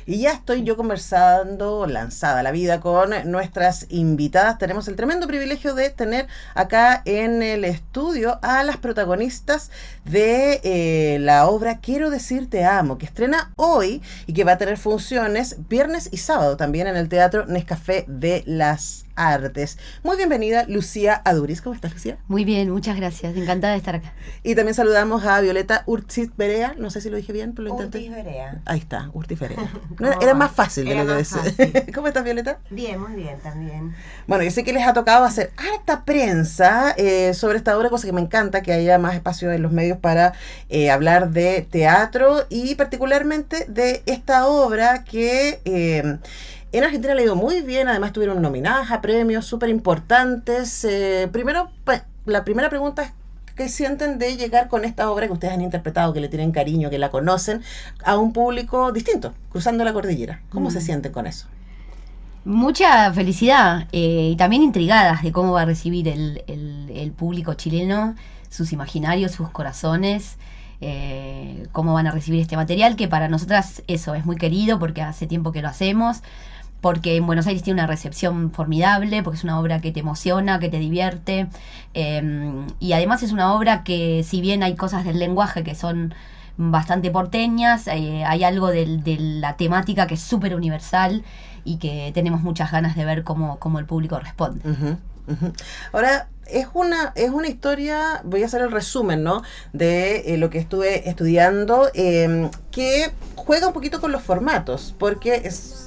Y ya estoy yo conversando, lanzada a la vida, con nuestras invitadas. Tenemos el tremendo privilegio de tener acá en el estudio a las protagonistas de la obra Quiero decir te amo, que estrena hoy y que va a tener funciones viernes y sábado también en el Teatro Nescafé de las Artes. Muy bienvenida, Lucía Aduriz. ¿Cómo estás, Lucía? Muy bien, muchas gracias. Encantada de estar acá. Y también saludamos a Violeta Urtiz Berea. No sé si lo dije bien, pero lo intenté. Urtiz Berea. Ahí está, Urtiz Berea. No, era más fácil de lo que decía. ¿Cómo estás, Violeta? Bien, muy bien también. Bueno, yo sé que les ha tocado hacer harta prensa sobre esta obra, cosa que me encanta, que haya más espacio en los medios para hablar de teatro y particularmente de esta obra que en Argentina le ha ido muy bien. Además tuvieron nominadas a premios súper importantes. Primero, la primera pregunta es: ¿qué sienten de llegar con esta obra que ustedes han interpretado, que le tienen cariño, que la conocen, a un público distinto, cruzando la cordillera? ¿Cómo se sienten con eso? Mucha felicidad y también intrigadas de cómo va a recibir el público chileno, sus imaginarios, sus corazones, cómo van a recibir este material, que para nosotras eso es muy querido porque hace tiempo que lo hacemos, porque en Buenos Aires tiene una recepción formidable, porque es una obra que te emociona, que te divierte, y además es una obra que, si bien hay cosas del lenguaje que son bastante porteñas, hay algo de la temática que es súper universal y que tenemos muchas ganas de ver cómo el público responde. Ahora, es una historia, voy a hacer el resumen, ¿no?, de lo que estuve estudiando, que juega un poquito con los formatos, porque es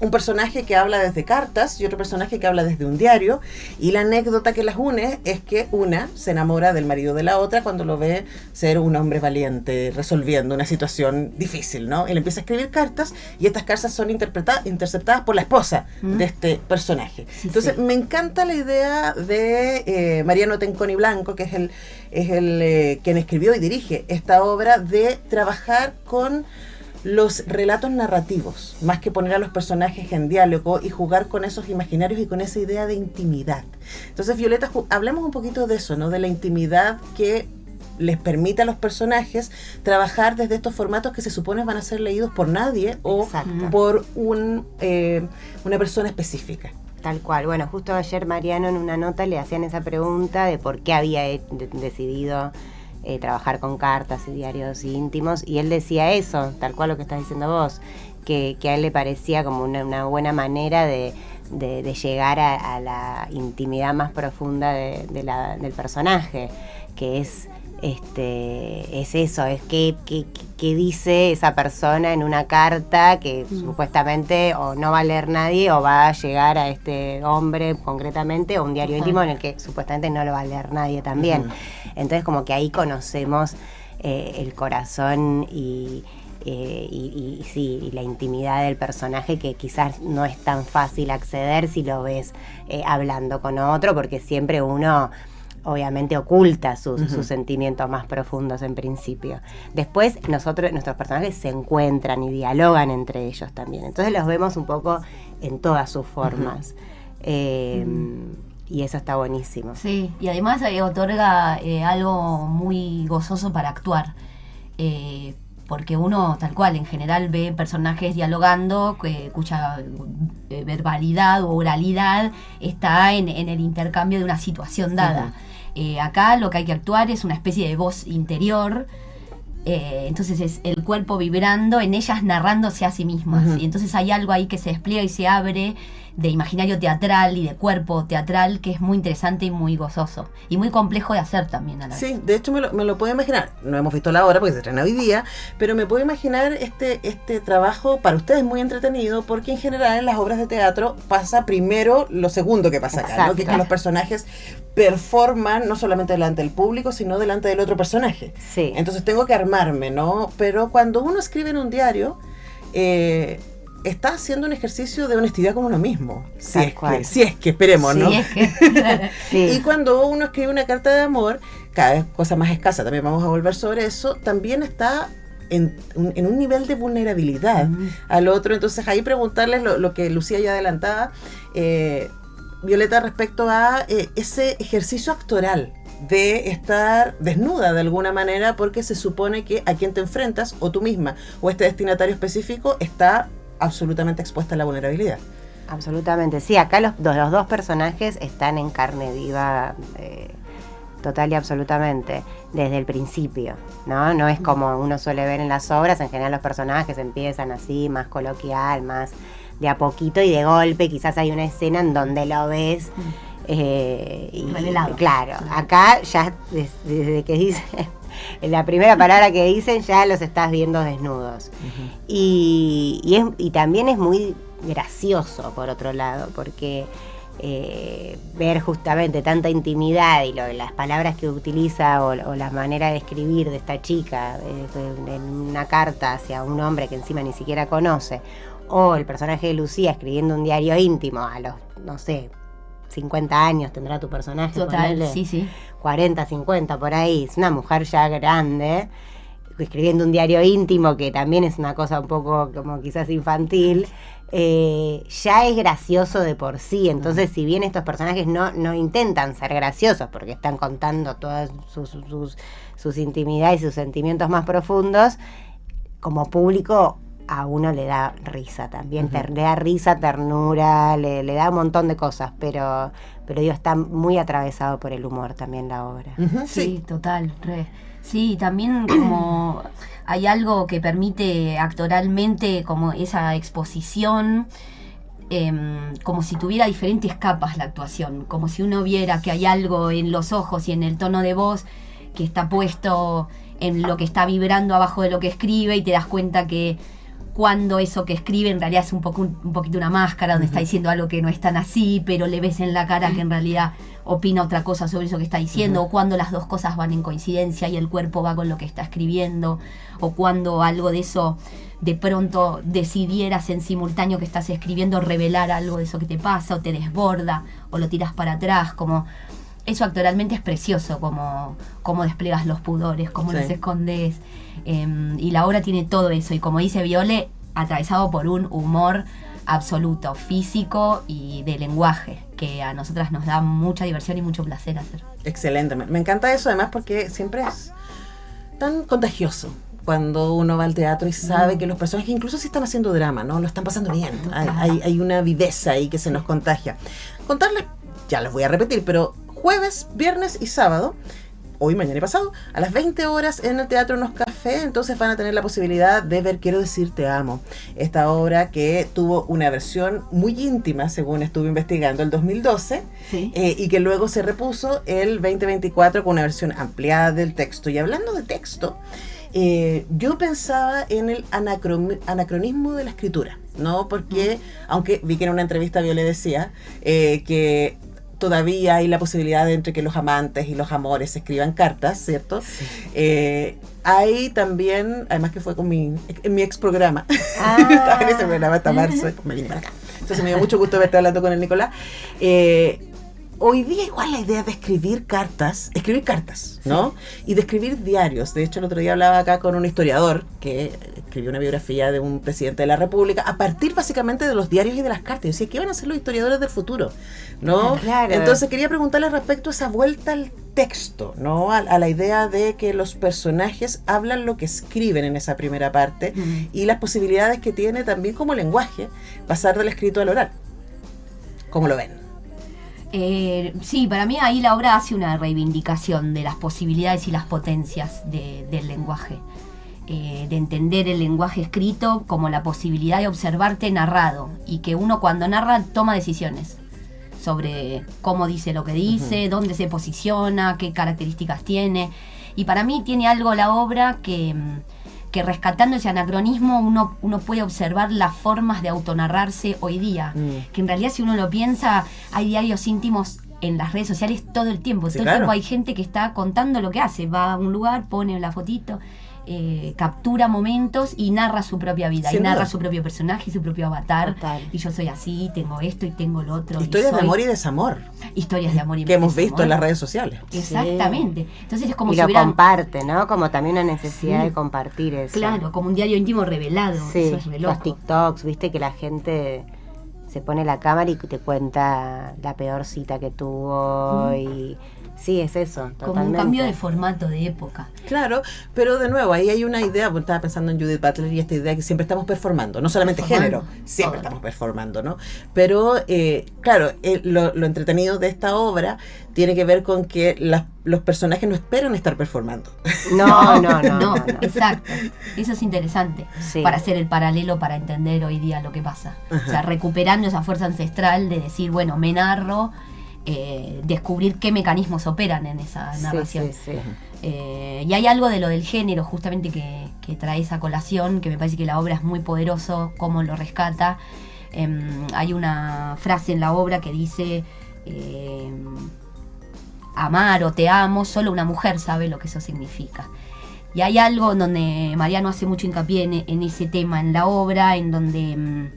un personaje que habla desde cartas y otro personaje que habla desde un diario, y la anécdota que las une es que una se enamora del marido de la otra cuando lo ve ser un hombre valiente resolviendo una situación difícil, ¿no? Él empieza a escribir cartas y estas cartas son interceptadas por la esposa de este personaje. Sí, entonces, sí. Me encanta la idea de Mariano Tenconi Blanco, que es el quien escribió y dirige esta obra, de trabajar con los relatos narrativos, más que poner a los personajes en diálogo y jugar con esos imaginarios y con esa idea de intimidad. Entonces, Violeta, hablemos un poquito de eso, ¿no?, de la intimidad que les permite a los personajes trabajar desde estos formatos que se supone van a ser leídos por nadie o Exacto. por una persona específica. Tal cual. Bueno, justo ayer Mariano en una nota le hacían esa pregunta de por qué había decidido trabajar con cartas y diarios íntimos, y él decía eso, tal cual lo que estás diciendo vos, que a él le parecía como una buena manera de llegar a la intimidad más profunda del personaje, que es eso, es que dice esa persona en una carta que supuestamente o no va a leer nadie o va a llegar a este hombre concretamente, o un diario íntimo en el que supuestamente no lo va a leer nadie también. Entonces, como que ahí conocemos el corazón y la intimidad del personaje, que quizás no es tan fácil acceder si lo ves hablando con otro, porque siempre uno obviamente oculta sus sentimientos más profundos en principio. Después nuestros personajes se encuentran y dialogan entre ellos también. Entonces los vemos un poco en todas sus formas. Y eso está buenísimo. Sí, y además otorga algo muy gozoso para actuar. Porque uno, tal cual, en general ve personajes dialogando, cuya verbalidad o oralidad está en el intercambio de una situación dada. Acá lo que hay que actuar es una especie de voz interior, entonces es el cuerpo vibrando, en ellas narrándose a sí mismas. Y entonces hay algo ahí que se despliega y se abre de imaginario teatral y de cuerpo teatral, que es muy interesante y muy gozoso y muy complejo de hacer también a la vez. Sí, de hecho me lo puedo imaginar. No hemos visto la obra porque se estrena hoy día, pero me puedo imaginar este trabajo para ustedes muy entretenido, porque en general en las obras de teatro pasa primero lo segundo que pasa acá, ¿no?, que es que los personajes performan no solamente delante del público, sino delante del otro personaje. Sí. Entonces tengo que armarme, ¿no? Pero cuando uno escribe en un diario, está haciendo un ejercicio de honestidad con uno mismo. Si es que esperemos, ¿no? Sí. Y cuando uno escribe una carta de amor, cada vez cosa más escasa, también vamos a volver sobre eso, también está en un nivel de vulnerabilidad al otro. Entonces ahí preguntarles lo que Lucía ya adelantaba, Violeta, respecto a ese ejercicio actoral de estar desnuda de alguna manera, porque se supone que a quien te enfrentas, o tú misma, o este destinatario específico, está absolutamente expuesta a la vulnerabilidad. Absolutamente, sí, acá los dos personajes están en carne viva, total y absolutamente, desde el principio, ¿no? No es como uno suele ver en las obras, en general los personajes empiezan así, más coloquial, más de a poquito y de golpe, quizás hay una escena en donde lo ves revelado. Claro, acá ya desde que dice en la primera palabra que dicen ya los estás viendo desnudos. Y también es muy gracioso por otro lado, porque ver justamente tanta intimidad y las palabras que utiliza o la manera de escribir de esta chica en una carta hacia un hombre que encima ni siquiera conoce, o el personaje de Lucía escribiendo un diario íntimo a los, no sé, 50 años tendrá tu personaje. Total, ponele, sí. 40, 50 por ahí, es una mujer ya grande escribiendo un diario íntimo, que también es una cosa un poco como quizás infantil, ya es gracioso de por sí. Entonces, si bien estos personajes no intentan ser graciosos porque están contando todas sus intimidades y sus sentimientos más profundos, como público a uno le da risa también, le da risa, ternura, le da un montón de cosas, pero digo, está muy atravesado por el humor también la obra. Sí, total, re. Sí, también como hay algo que permite actoralmente como esa exposición, como si tuviera diferentes capas la actuación, como si uno viera que hay algo en los ojos y en el tono de voz que está puesto en lo que está vibrando abajo de lo que escribe, y te das cuenta que cuando eso que escribe en realidad es un poquito una máscara donde está diciendo algo que no es tan así, pero le ves en la cara que en realidad opina otra cosa sobre eso que está diciendo, o cuando las dos cosas van en coincidencia y el cuerpo va con lo que está escribiendo, o cuando algo de eso de pronto decidieras en simultáneo que estás escribiendo revelar algo de eso que te pasa, o te desborda, o lo tiras para atrás, como eso actoralmente es precioso, como desplegas los pudores, cómo los escondes, y la obra tiene todo eso, y como dice Viole, atravesado por un humor absoluto, físico y de lenguaje, que a nosotras nos da mucha diversión y mucho placer hacer. Excelente, me encanta eso además porque siempre es tan contagioso cuando uno va al teatro y sabe que los personajes, incluso si están haciendo drama, ¿no? Lo están pasando bien, hay una viveza ahí que se nos contagia. Contarles, ya les voy a repetir, pero jueves, viernes y sábado, hoy, mañana y pasado, a las 20 horas en el Teatro Nos Café, entonces van a tener la posibilidad de ver Quiero decir te amo, esta obra que tuvo una versión muy íntima, según estuve investigando, el 2012, y que luego se repuso el 2024 con una versión ampliada del texto. Y hablando de texto, yo pensaba en el anacronismo de la escritura, ¿no? Porque, aunque vi que en una entrevista Viole decía que todavía hay la posibilidad de entre que los amantes y los amores escriban cartas, ¿cierto? Sí. Hay también, además que fue en mi ex programa, estaba en ese programa hasta marzo, me vine para acá. Entonces me dio mucho gusto verte hablando con el Nicolás. Hoy día igual la idea de escribir cartas, ¿no? Y de escribir diarios. De hecho, el otro día hablaba acá con un historiador que escribió una biografía de un presidente de la República a partir básicamente de los diarios y de las cartas. Y decía, ¿qué van a hacer los historiadores del futuro? ¿No? Claro. Entonces quería preguntarle respecto a esa vuelta al texto, ¿no? A la idea de que los personajes hablan lo que escriben en esa primera parte y las posibilidades que tiene también como lenguaje pasar del escrito al oral. ¿Cómo lo ven? Sí, para mí ahí la obra hace una reivindicación de las posibilidades y las potencias del lenguaje, de entender el lenguaje escrito como la posibilidad de observarte narrado, y que uno cuando narra toma decisiones sobre cómo dice lo que dice, dónde se posiciona, qué características tiene, y para mí tiene algo la obra que rescatando ese anacronismo uno puede observar las formas de autonarrarse hoy día, que en realidad si uno lo piensa, hay diarios íntimos en las redes sociales todo el tiempo, el tiempo hay gente que está contando lo que hace, va a un lugar, pone la fotito, captura momentos y narra su propia vida, y narra su propio personaje y su propio avatar. Total. Y yo soy así, tengo esto y tengo lo otro. Historias de amor y desamor. Historias de amor y que hemos visto en las redes sociales. Exactamente. Sí. Entonces es como y si lo comparte, ¿no? Como también una necesidad de compartir eso. Claro, como un diario íntimo revelado. Sí. Eso es re loco. Los TikToks, viste que la gente se pone la cámara y te cuenta la peor cita que tuvo y Sí, es eso, como totalmente. un cambio de formato, de época. Claro, pero de nuevo, ahí hay una idea, porque estaba pensando en Judith Butler y esta idea que siempre estamos performando, no solamente Performando, género, siempre todo. estamos performando, ¿no? Pero, claro, lo entretenido de esta obra tiene que ver con que los personajes no esperan estar performando. No. Exacto. Eso es interesante Sí. para hacer el paralelo, para entender hoy día lo que pasa. O sea, recuperando esa fuerza ancestral de decir, bueno, me narro, descubrir qué mecanismos operan en esa narración. Sí. Y hay algo de lo del género, justamente, que trae esa colación, que me parece que la obra es muy poderoso, cómo lo rescata. Hay una frase en la obra que dice: amar o te amo, solo una mujer sabe lo que eso significa. Y hay algo en donde Mariano hace mucho hincapié en ese tema en la obra, en donde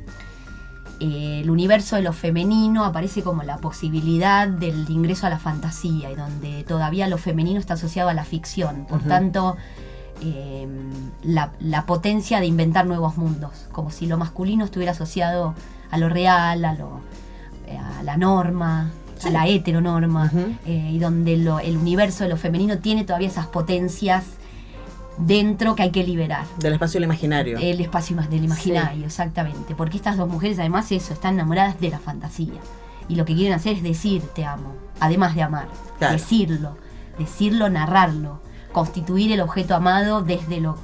el universo de lo femenino aparece como la posibilidad del ingreso a la fantasía, y donde todavía lo femenino está asociado a la ficción. Por tanto, la potencia de inventar nuevos mundos, como si lo masculino estuviera asociado a lo real, a la norma, a la heteronorma, y donde el universo de lo femenino tiene todavía esas potencias dentro que hay que liberar. Del espacio del imaginario. El espacio más del imaginario, exactamente. Porque estas dos mujeres, además, están enamoradas de la fantasía. Y lo que quieren hacer es decir te amo, además de amar. Claro. Decirlo, narrarlo, constituir el objeto amado desde lo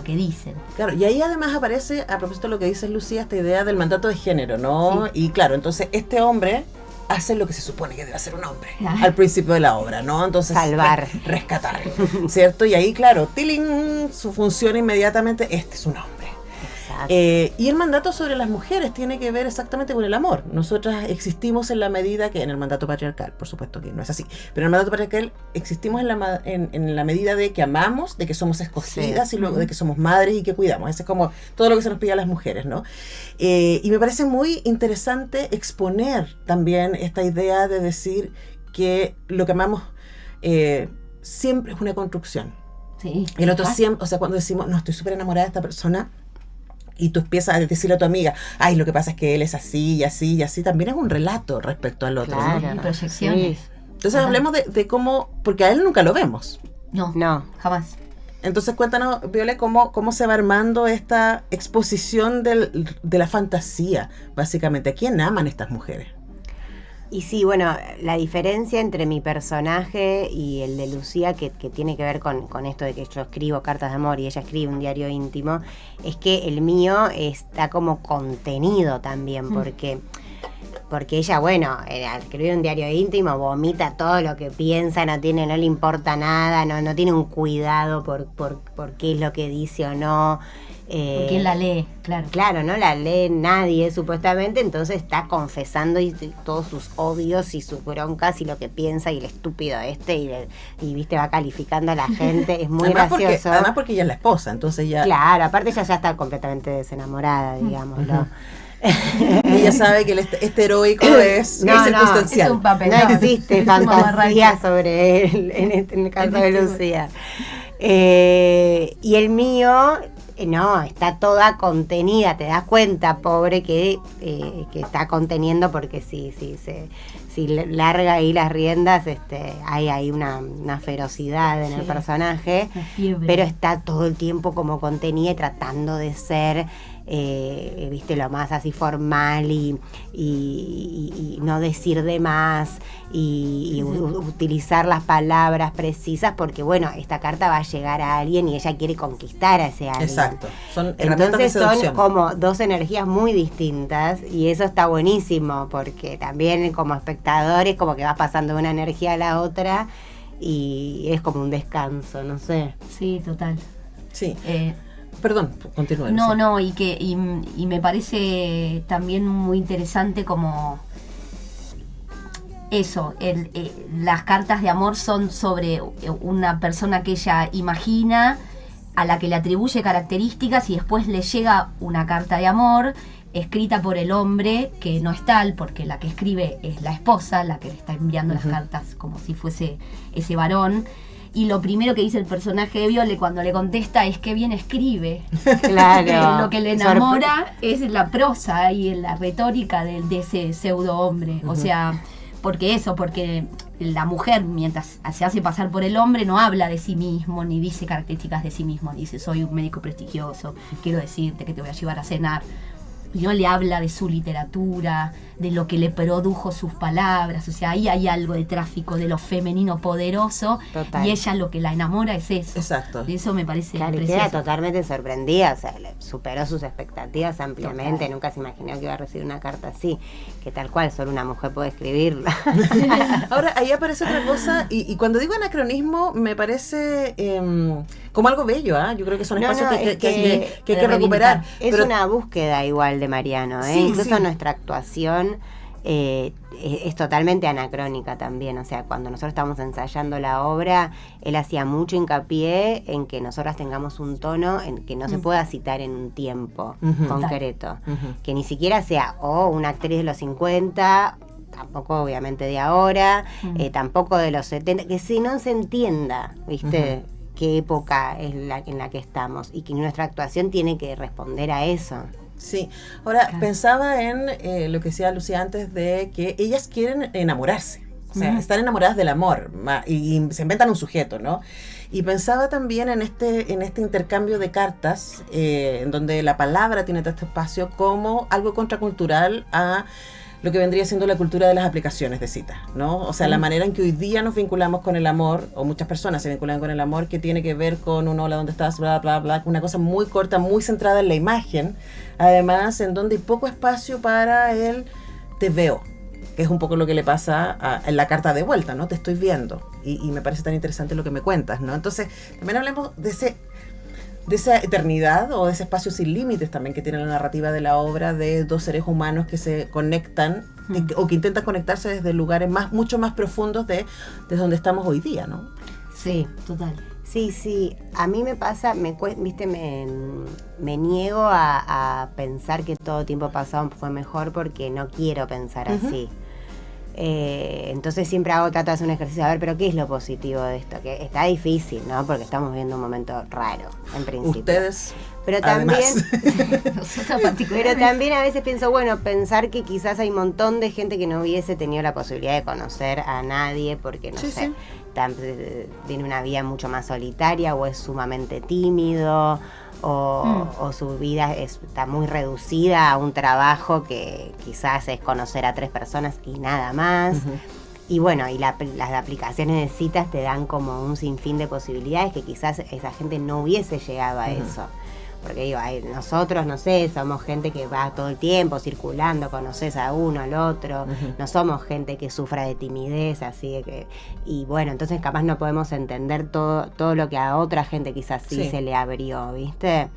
que dicen. Claro, y ahí además aparece, a propósito de lo que dices, Lucía, esta idea del mandato de género, ¿no? Sí. Y claro, entonces este hombre hace lo que se supone que debe hacer un hombre Claro. al principio de la obra, ¿no? Entonces, Salvar. Rescatar, ¿cierto? Y ahí, claro, tiling, su función inmediatamente, este es un hombre. Exacto. Y el mandato sobre las mujeres tiene que ver exactamente con el amor. Nosotras existimos en la medida que, en el mandato patriarcal, por supuesto que no es así, pero en el mandato patriarcal existimos en la medida de que amamos, de que somos escogidas y luego de que somos madres y que cuidamos. Eso es como todo lo que se nos pide a las mujeres, ¿no? Y me parece muy interesante exponer también esta idea de decir que lo que amamos siempre es una construcción. Sí. El otro siempre, o sea, cuando decimos, no, estoy súper enamorada de esta persona, y tú empiezas a decirle a tu amiga, ay, lo que pasa es que él es así y así y así, también es un relato respecto al otro, ¿no? Claro. Y proyecciones. Sí. Entonces hablemos de cómo, porque a él nunca lo vemos. No. Jamás. Entonces cuéntanos, Viole, cómo se va armando esta exposición de la fantasía, básicamente. ¿A quién aman estas mujeres? Y sí, bueno, la diferencia entre mi personaje y el de Lucía, que tiene que ver con esto de que yo escribo cartas de amor y ella escribe un diario íntimo, es que el mío está como contenido también, porque ella, bueno, al escribir un diario íntimo vomita todo lo que piensa, no le importa nada, no tiene un cuidado por qué es lo que dice o no. Porque él la lee, claro. Claro, no la lee nadie supuestamente, entonces está confesando todos sus odios y sus broncas y lo que piensa y el estúpido y viste, va calificando a la gente, es muy gracioso. Además porque ella es la esposa, entonces ya... Claro, aparte ella ya está completamente desenamorada, digámoslo. Ella sabe que este heroico es circunstancial. es un papel. No existe Es un fantasía mamarracho. sobre él en el caso de Lucía. Y el mío... No, está toda contenida, te das cuenta, pobre, que está conteniendo porque si larga ahí las riendas, hay una ferocidad en el personaje, Una fiebre. pero está todo el tiempo como contenida y tratando de ser, viste, lo más así formal y no decir de más y utilizar las palabras precisas porque, bueno, esta carta va a llegar a alguien y ella quiere conquistar a ese alguien. Exacto. Son herramientas de Entonces son seducción. como dos energías muy distintas y eso está buenísimo porque también como espectadores como que vas pasando de una energía a la otra y es como un descanso, no sé. Sí, total. Sí. Perdón, continúa. No, y me parece también muy interesante como eso, las cartas de amor son sobre una persona que ella imagina, a la que le atribuye características y después le llega una carta de amor escrita por el hombre que no es tal, porque la que escribe es la esposa, la que le está enviando las cartas como si fuese ese varón. Y lo primero que dice el personaje de Viole cuando le contesta es que bien escribe. Claro. Lo que le enamora es la prosa y la retórica de ese pseudo hombre. O sea, porque la mujer, mientras se hace pasar por el hombre, no habla de sí mismo, ni dice características de sí mismo, dice soy un médico prestigioso, quiero decirte que te voy a llevar a cenar. Y no le habla de su literatura, de lo que le produjo sus palabras, o sea, ahí hay algo de tráfico de lo femenino poderoso. Total. Y ella lo que la enamora es eso. Exacto. Y eso me parece claro, precioso. queda totalmente sorprendida, o sea, superó sus expectativas ampliamente. Total. Nunca se imaginó que iba a recibir una carta así, que tal cual solo una mujer puede escribirla. Ahora, ahí aparece otra cosa, y cuando digo anacronismo, me parece como algo bello, ¿eh? Yo creo que son espacios que hay que recuperar. Es pero una búsqueda igual de Mariano, ¿eh? Sí, Incluso sí. nuestra actuación es totalmente anacrónica también. O sea, cuando nosotros estamos ensayando la obra, él hacía mucho hincapié en que nosotras tengamos un tono en que no se pueda citar en un tiempo concreto. Que ni siquiera sea una actriz de los 50, tampoco obviamente de ahora, tampoco de los 70, que si no se entienda, ¿viste? Qué época es en la que estamos, y que nuestra actuación tiene que responder a eso. Sí, ahora pensaba en lo que decía Lucía antes, de que ellas quieren enamorarse, o sea, están enamoradas del amor, y se inventan un sujeto, ¿no? Y pensaba también en este intercambio de cartas, en donde la palabra tiene todo este espacio como algo contracultural a lo que vendría siendo la cultura de las aplicaciones de citas, ¿no? O sea, la manera en que hoy día nos vinculamos con el amor, o muchas personas se vinculan con el amor, que tiene que ver con un hola, ¿dónde estás? Bla, bla, bla, una cosa muy corta, muy centrada en la imagen, además, en donde hay poco espacio para el te veo, que es un poco lo que le pasa en la carta de vuelta, ¿no? Te estoy viendo, y me parece tan interesante lo que me cuentas, ¿no? Entonces, también hablemos de esa eternidad, o de ese espacio sin límites también que tiene la narrativa de la obra, de dos seres humanos que se conectan o que intentan conectarse desde lugares mucho más profundos de donde estamos hoy día, ¿no? Sí, total. Sí, a mí me pasa, me niego a pensar que todo tiempo pasado fue mejor, porque no quiero pensar así. Entonces siempre trato de hacer un ejercicio, a ver, pero ¿qué es lo positivo de esto? Que está difícil, ¿no? Porque estamos viviendo un momento raro, en principio. Ustedes, pero también, pero también a veces pienso, bueno, pensar que quizás hay un montón de gente que no hubiese tenido la posibilidad de conocer a nadie, porque no sé, tiene una vida mucho más solitaria, o es sumamente tímido, o su vida está muy reducida a un trabajo que quizás es conocer a 3 personas y nada más. Y bueno, y las aplicaciones de citas te dan como un sinfín de posibilidades que quizás esa gente no hubiese llegado a eso. Porque digo, nosotros, no sé, somos gente que va todo el tiempo circulando, conoces a uno, al otro, no somos gente que sufra de timidez, así de que... Y bueno, entonces capaz no podemos entender todo lo que a otra gente quizás sí se le abrió, ¿viste?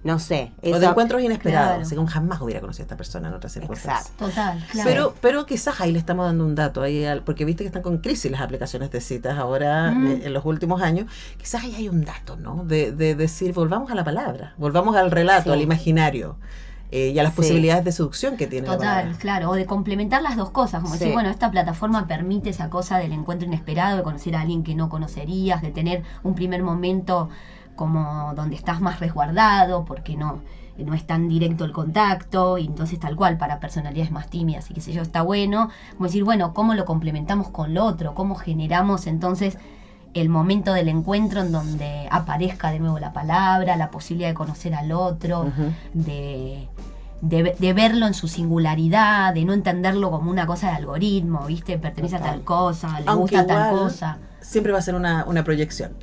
No sé. O de encuentros inesperados, claro. según jamás hubiera conocido a esta persona en otras circunstancias. Exacto. Total, claro. Pero quizás ahí le estamos dando un dato, porque viste que están con crisis las aplicaciones de citas ahora, en los últimos años. Quizás ahí hay un dato, ¿no? De decir, volvamos a la palabra, volvamos al relato, al imaginario. Y a las posibilidades de seducción que tiene la palabra. Total, claro, o de complementar las dos cosas, como decir, bueno, esta plataforma permite esa cosa del encuentro inesperado, de conocer a alguien que no conocerías, de tener un primer momento como donde estás más resguardado, porque no es tan directo el contacto, y entonces tal cual para personalidades más tímidas y qué sé yo, está bueno, como decir, bueno, ¿cómo lo complementamos con lo otro? ¿Cómo generamos entonces el momento del encuentro en donde aparezca de nuevo la palabra, la posibilidad de conocer al otro, de verlo en su singularidad, de no entenderlo como una cosa de algoritmo, ¿viste? Pertenece a tal cosa, le Aunque gusta tal igual, cosa. Siempre va a ser una proyección.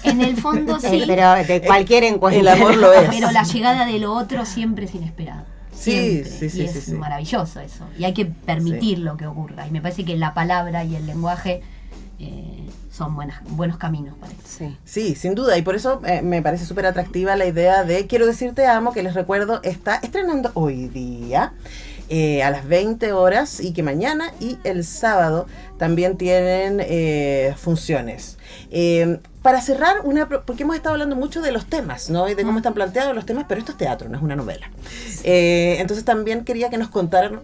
En el fondo sí. Pero de cualquier encuentro. El amor lo es. Pero la llegada de lo otro siempre es inesperada. Sí, Siempre. sí, y sí, es sí. maravilloso eso. Y hay que permitir lo que ocurra. Y me parece que la palabra y el lenguaje son buenos caminos para eso. Sí. Sí, sin duda, y por eso me parece súper atractiva la idea de Quiero decirte amo, que les recuerdo está estrenando hoy día a las 20 horas, y que mañana y el sábado también tienen funciones. Para cerrar, porque hemos estado hablando mucho de los temas, ¿no? Y de cómo están planteados los temas, pero esto es teatro, no es una novela. Entonces también quería que nos contaran,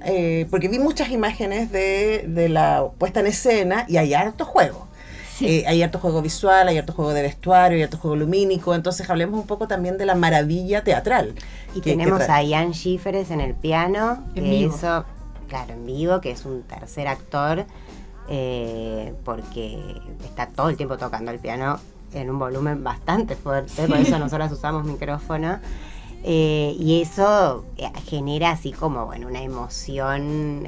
porque vi muchas imágenes de la puesta en escena, y hay harto juego. Sí. Hay harto juego visual, hay harto juego de vestuario, hay harto juego lumínico. Entonces hablemos un poco también de la maravilla teatral. Y tenemos a Ian Schifferes en el piano, En que vivo. eso, claro, en vivo, que es un tercer actor, porque está todo el tiempo tocando el piano en un volumen bastante fuerte, por eso nosotras usamos micrófono. Y eso genera así como, bueno, una emoción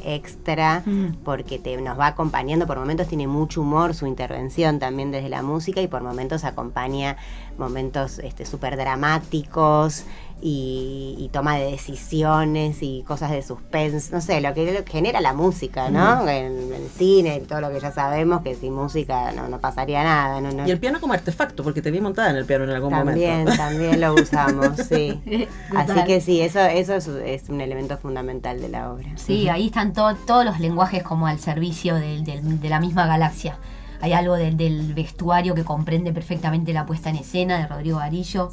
extra, porque nos va acompañando. Por momentos tiene mucho humor su intervención también desde la música, y por momentos acompaña momentos súper dramáticos y toma de decisiones y cosas de suspense, no sé, lo que genera la música, ¿no? En el cine, todo lo que ya sabemos, que sin música no pasaría nada. No. Y el piano como artefacto, porque te vi montada en el piano en algún momento. También lo usamos, sí. Así que sí, eso es un elemento fundamental de la obra. Sí, ahí están todos los lenguajes como al servicio de la misma galaxia. Hay algo del vestuario que comprende perfectamente la puesta en escena de Rodrigo Garillo,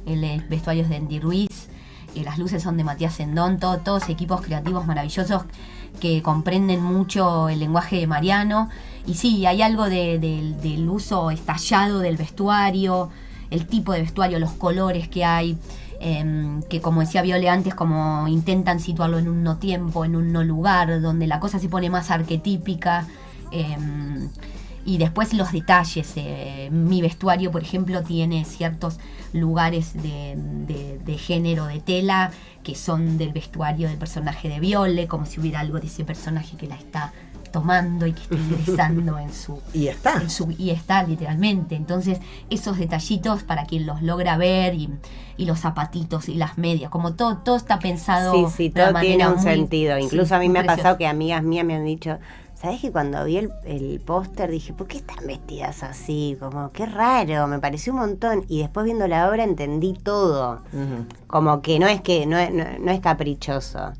el vestuario es de Andy Ruiz, las luces son de Matías Sendón, todos equipos creativos maravillosos que comprenden mucho el lenguaje de Mariano. Y sí, hay algo del uso estallado del vestuario, el tipo de vestuario, los colores que hay, que como decía Viole antes, como intentan situarlo en un no tiempo, en un no lugar, donde la cosa se pone más arquetípica. Y después los detalles. Mi vestuario, por ejemplo, tiene ciertos lugares de género de tela que son del vestuario del personaje de Viole, como si hubiera algo de ese personaje que la está tomando y que está ingresando en su... Y está. Y está, literalmente. Entonces, esos detallitos para quien los logra ver, y los zapatitos y las medias, como todo está pensado. Sí, todo tiene un sentido. Incluso a mí me ha pasado que amigas mías me han dicho... ¿Sabés que cuando vi el póster dije, ¿por qué están vestidas así? Como, qué raro, me pareció un montón. Y después viendo la obra entendí todo. Como que no es caprichoso.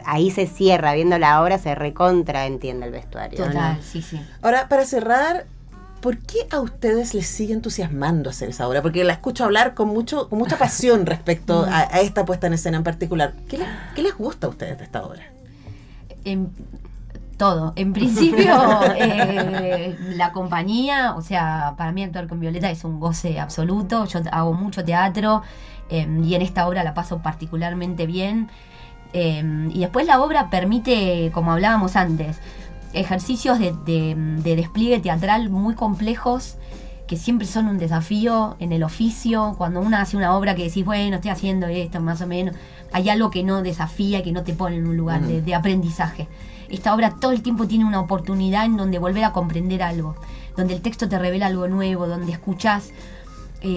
Ahí se cierra, viendo la obra se recontra entiende el vestuario. Total, ¿no? sí. Ahora, para cerrar, ¿por qué a ustedes les sigue entusiasmando hacer esa obra? Porque la escucho hablar con mucha pasión respecto a esta puesta en escena en particular. ¿Qué les gusta a ustedes de esta obra? Todo. En principio, la compañía, o sea, para mí actuar con Violeta es un goce absoluto. Yo hago mucho teatro, y en esta obra la paso particularmente bien. Y después la obra permite, como hablábamos antes, ejercicios de despliegue teatral muy complejos, que siempre son un desafío en el oficio. Cuando uno hace una obra que decís, bueno, estoy haciendo esto más o menos, hay algo que no desafía, que no te pone en un lugar de aprendizaje. Esta obra todo el tiempo tiene una oportunidad en donde volver a comprender algo, donde el texto te revela algo nuevo, donde escuchás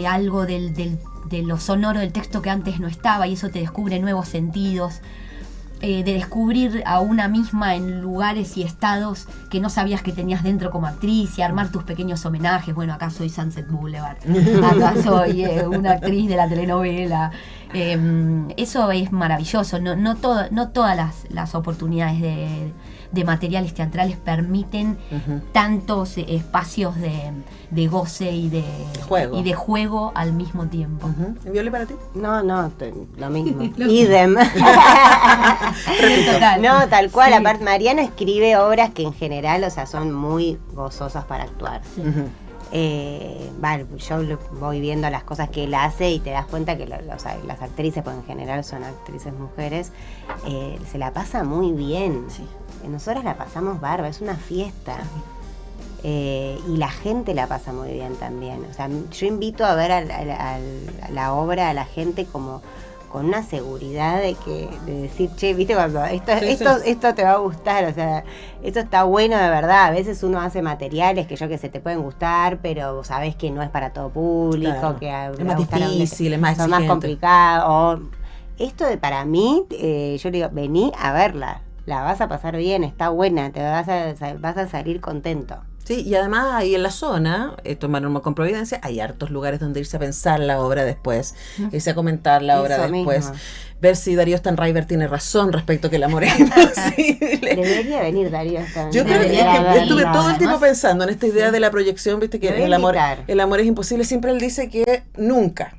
algo de lo sonoro del texto que antes no estaba, y eso te descubre nuevos sentidos. De descubrir a una misma en lugares y estados que no sabías que tenías dentro como actriz, y armar tus pequeños homenajes. Bueno, acá soy Sunset Boulevard, acá soy una actriz de la telenovela. Eso es maravilloso. No todas las oportunidades de materiales teatrales permiten tantos espacios de goce y de juego al mismo tiempo. ¿Viole para ti? No, lo mismo. Idem. Total. No, tal cual. Sí. Aparte, Mariano escribe obras que en general, o sea, son muy gozosas para actuar. Sí. Yo voy viendo las cosas que él hace y te das cuenta que las actrices, pues en general son actrices mujeres, se la pasa muy bien. Sí. Nosotras la pasamos barba, es una fiesta. Y la gente la pasa muy bien también. O sea, yo invito a ver a la obra a la gente como con una seguridad de decir, che, viste, cuando esto te va a gustar, o sea, esto está bueno de verdad. A veces uno hace materiales que te pueden gustar, pero sabes que no es para todo público, claro, que es más difícil, es más son exigente, más complicado. Esto para mí, yo le digo, vení a verla, la vas a pasar bien, está buena, vas a salir contento. Sí, y además ahí en la zona, esto en Manorma con Providencia, hay hartos lugares donde irse a pensar la obra después, irse a comentar la obra después, mismo. Ver si Darío Stanraiver tiene razón respecto a que el amor es imposible. Debería venir Darío Stanraiver. Yo creo que estuve todo el tiempo pensando en esta idea de la proyección, viste, que el amor es imposible. Siempre él dice que nunca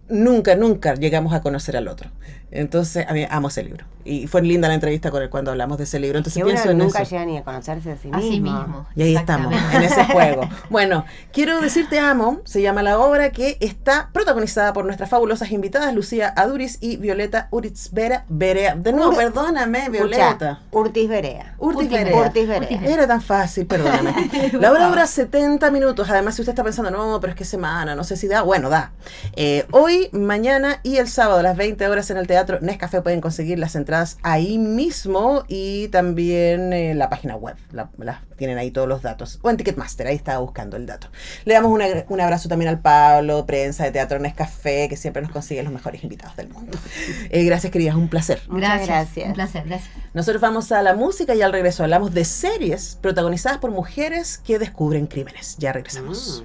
nunca llegamos a conocer al otro. Entonces, a mí amo ese libro. Y fue linda la entrevista con él cuando hablamos de ese libro. Entonces que pienso uno en nunca eso. llega ni a conocerse a sí mismo. Así mismo. Y ahí estamos, en ese juego. Bueno, quiero decirte amo, se llama la obra, que está protagonizada por nuestras fabulosas invitadas, Lucía Aduriz y Violeta Urtizberea. De nuevo, perdóname, Violeta. Urtizberea. Urtizberea. Era tan fácil, perdóname. La obra dura 70 minutos. Además, si usted está pensando, no, pero es que semana, no sé si da. Bueno, da. Hoy, mañana y el sábado a las 20 horas en el Teatro Nescafé pueden conseguir las entradas ahí mismo y también en la página web. Tienen ahí todos los datos. O en Ticketmaster, ahí estaba buscando el dato. Le damos un abrazo también al Pablo, prensa de Teatro Nescafé, que siempre nos consigue los mejores invitados del mundo. Gracias, queridas, un placer. Gracias. Un placer, gracias. Nosotros vamos a la música y al regreso hablamos de series protagonizadas por mujeres que descubren crímenes. Ya regresamos.